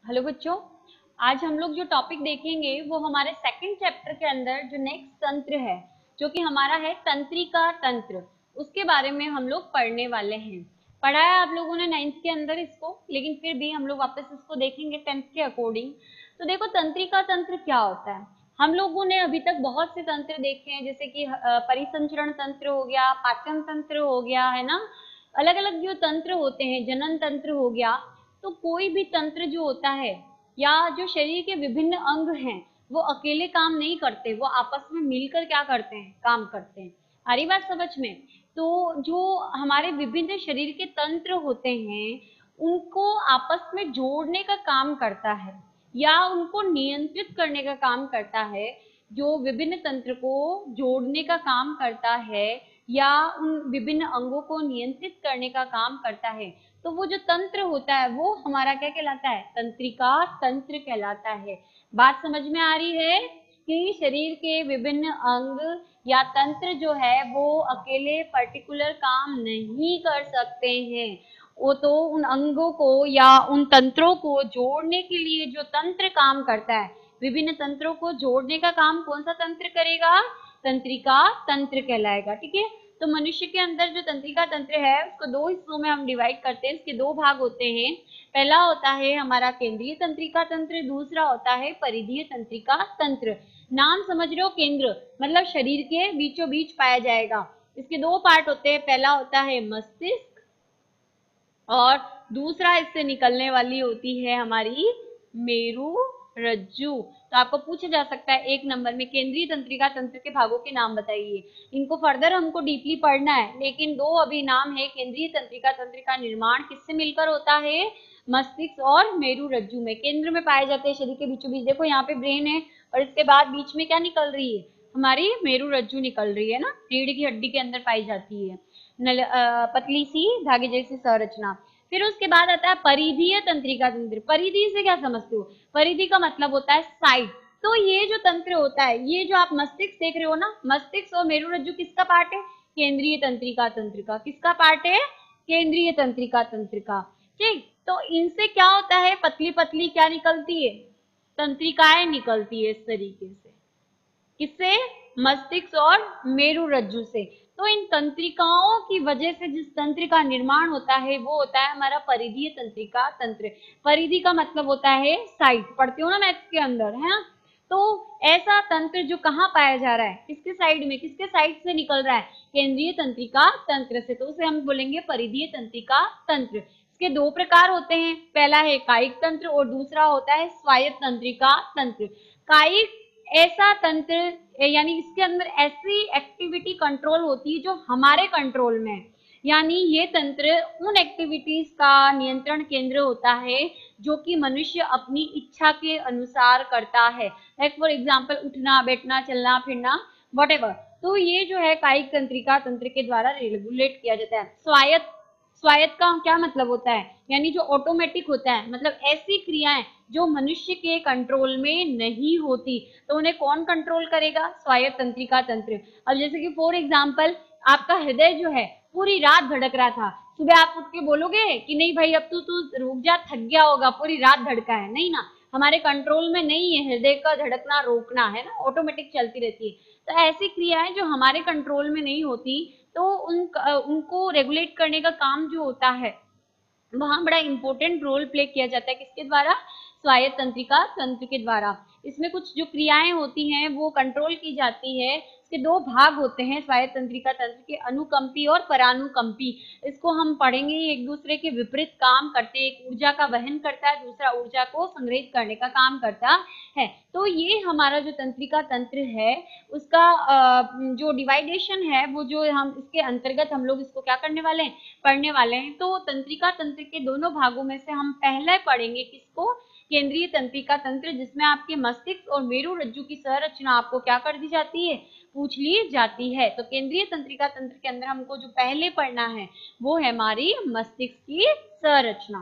Hello बच्चों, आज हम लोग जो टॉपिक देखेंगे वो हमारे सेकंड चैप्टर के अंदर जो नेक्स्ट तंत्र है, जो कि हमारा है तंत्रिका तंत्र, उसके बारे में हम लोग पढ़ने वाले हैं। पढ़ा है आप लोगों ने 9th के अंदर इसको, लेकिन फिर भी हम लोग वापस इसको देखेंगे 10th के अकॉर्डिंग। तो देखो, तंत्रिका तंत्र क्या होता है। हम लोगों ने अभी तक बहुत से तंत्र देखे हैं, जैसे कि परिसंचरण तंत्र हो गया, पाचन तंत्र हो गया, है ना। अलग अलग जो तंत्र होते हैं, जनन तंत्र हो गया। तो कोई भी तंत्र जो होता है या जो शरीर के विभिन्न अंग हैं, वो अकेले काम नहीं करते, वो आपस में मिलकर क्या करते हैं, काम करते हैं। आ रही बात समझ में। तो जो हमारे विभिन्न शरीर के तंत्र होते हैं, उनको आपस में जोड़ने का काम करता है या उनको नियंत्रित करने का काम करता है। जो विभिन्न तंत्र को जोड़ने का काम करता है या उन विभिन्न अंगों को नियंत्रित करने का काम करता है, तो वो जो तंत्र होता है वो हमारा क्या कहलाता है, तंत्रिका तंत्र कहलाता है। बात समझ में आ रही है कि शरीर के विभिन्न अंग या तंत्र जो है वो अकेले पर्टिकुलर काम नहीं कर सकते हैं। वो तो उन अंगों को या उन तंत्रों को जोड़ने के लिए जो तंत्र काम करता है, विभिन्न तंत्रों को जोड़ने का काम कौन सा तंत्र करेगा, तंत्रिका तंत्र कहलाएगा। ठीक है। तो मनुष्य के अंदर जो तंत्रिका तंत्र है उसको दो हिस्सों में हम डिवाइड करते हैं। इसके दो भाग होते हैं। पहला होता है हमारा केंद्रीय तंत्रिका तंत्र, दूसरा होता है परिधीय तंत्रिका तंत्र। नाम समझ रहे हो, केंद्र मतलब शरीर के बीचों बीच पाया जाएगा। इसके दो पार्ट होते हैं, पहला होता है मस्तिष्क और दूसरा इससे निकलने वाली होती है हमारी मेरु रज्जु। तो आपको पूछा जा सकता है 1 नंबर में, केंद्रीय तंत्रिका तंत्र के भागों के नाम बताइए। इनको फर्दर हमको डीपली पढ़ना है, लेकिन दो अभी नाम है। केंद्रीय तंत्रिका तंत्र का निर्माण किससे मिलकर होता है, मस्तिष्क और मेरु रज्जु में। केंद्र में पाए जाते हैं शरीर के बीचों बीच। देखो यहाँ पे ब्रेन है और इसके बाद बीच में क्या निकल रही है, हमारी मेरु रज्जु निकल रही है ना, रीढ़ की हड्डी के अंदर पाई जाती है पतली सी धागे जैसी संरचना। फिर उसके बाद आता है परिधीय तंत्रिका तंत्र। परिधि से क्या समझते हो, परिधि का मतलब होता है साइड। तो ये जो तंत्र होता है, ये जो आप मस्तिष्क देख रहे हो ना, मस्तिष्क और मेरुरज्जु किसका पार्ट है, केंद्रीय तंत्रिका तंत्र का। किसका पार्ट है, केंद्रीय तंत्रिका तंत्र का। ठीक। तो इनसे क्या होता है, पतली पतली क्या निकलती है, तंत्रिकाएं निकलती है इस तरीके से। किससे, मस्तिष्क और मेरुरज्जु से। तो इन तंत्रिकाओं की वजह से जिस तंत्र का निर्माण होता है वो होता है हमारा परिधीय तंत्रिका तंत्र। परिधि का मतलब होता है साइड, पढ़ते हो ना मैथ्स के अंदर, है ना। तो ऐसा तंत्र जो कहाँ पाया जा रहा है, किसके साइड में, किसके साइड से निकल रहा है, केंद्रीय तंत्रिका तंत्र से, तो उसे हम बोलेंगे परिधीय तंत्रिका तंत्र। इसके दो प्रकार होते हैं, पहला है कायिक तंत्र और दूसरा होता है स्वायत्त तंत्रिका तंत्र। कायिक ऐसा तंत्र यानी इसके अंदर ऐसी एक्टिविटी कंट्रोल होती है जो हमारे कंट्रोल में है। यानी ये तंत्र उन एक्टिविटीज का नियंत्रण केंद्र होता है जो कि मनुष्य अपनी इच्छा के अनुसार करता है। लाइक फॉर एग्जांपल उठना, बैठना, चलना फिरना, व्हाटएवर। तो ये जो है कायिक तंत्रिका तंत्र के द्वारा रेगुलेट किया जाता है। स्वायत्त, स्वायत्त का क्या मतलब होता है, यानी जो ऑटोमेटिक होता है, मतलब ऐसी क्रियाएं जो मनुष्य के कंट्रोल में नहीं होती, तो उन्हें कौन कंट्रोल करेगा, स्वायत्त तंत्रिका तंत्र। अब जैसे कि फॉर एग्जांपल आपका हृदय जो है पूरी रात धड़क रहा था, सुबह आप उठ के बोलोगे कि नहीं भाई अब तू रुक जा, थक गया होगा, पूरी रात धड़का है, नहीं ना, हमारे कंट्रोल में नहीं है हृदय का धड़कना रोकना, है ना, ऑटोमेटिक चलती रहती है। तो ऐसी क्रियाएं जो हमारे कंट्रोल में नहीं होती, तो उनको रेगुलेट करने का काम जो होता है वहां बड़ा इंपॉर्टेंट रोल प्ले किया जाता है। किसके द्वारा, स्वायत्त तंत्रिका तंत्र के द्वारा। इसमें कुछ जो क्रियाएं होती हैं वो कंट्रोल की जाती है। इसके दो भाग होते हैं स्वायत्त तंत्रिका तंत्र के, अनुकंपी और परानुकंपी। इसको हम पढ़ेंगे, एक दूसरे के विपरीत काम करते हैं। एक ऊर्जा का वहन करता है, दूसरा ऊर्जा को संग्रहित करने का काम करता है। तो ये हमारा जो तंत्रिका तंत्र है उसका जो डिवाइडेशन है, वो जो हम इसके अंतर्गत हम लोग इसको क्या करने वाले हैं, पढ़ने वाले हैं। तो तंत्रिका तंत्र के दोनों भागों में से हम पहले पढ़ेंगे किसको, केंद्रीय तंत्रिका तंत्र, जिसमें आपके मस्तिष्क और मेरुरज्जु की संरचना आपको क्या कर दी जाती है, पूछ ली जाती है। तो केंद्रीय तंत्रिका तंत्र के अंदर हमको जो पहले पढ़ना है वो है हमारी मस्तिष्क की संरचना।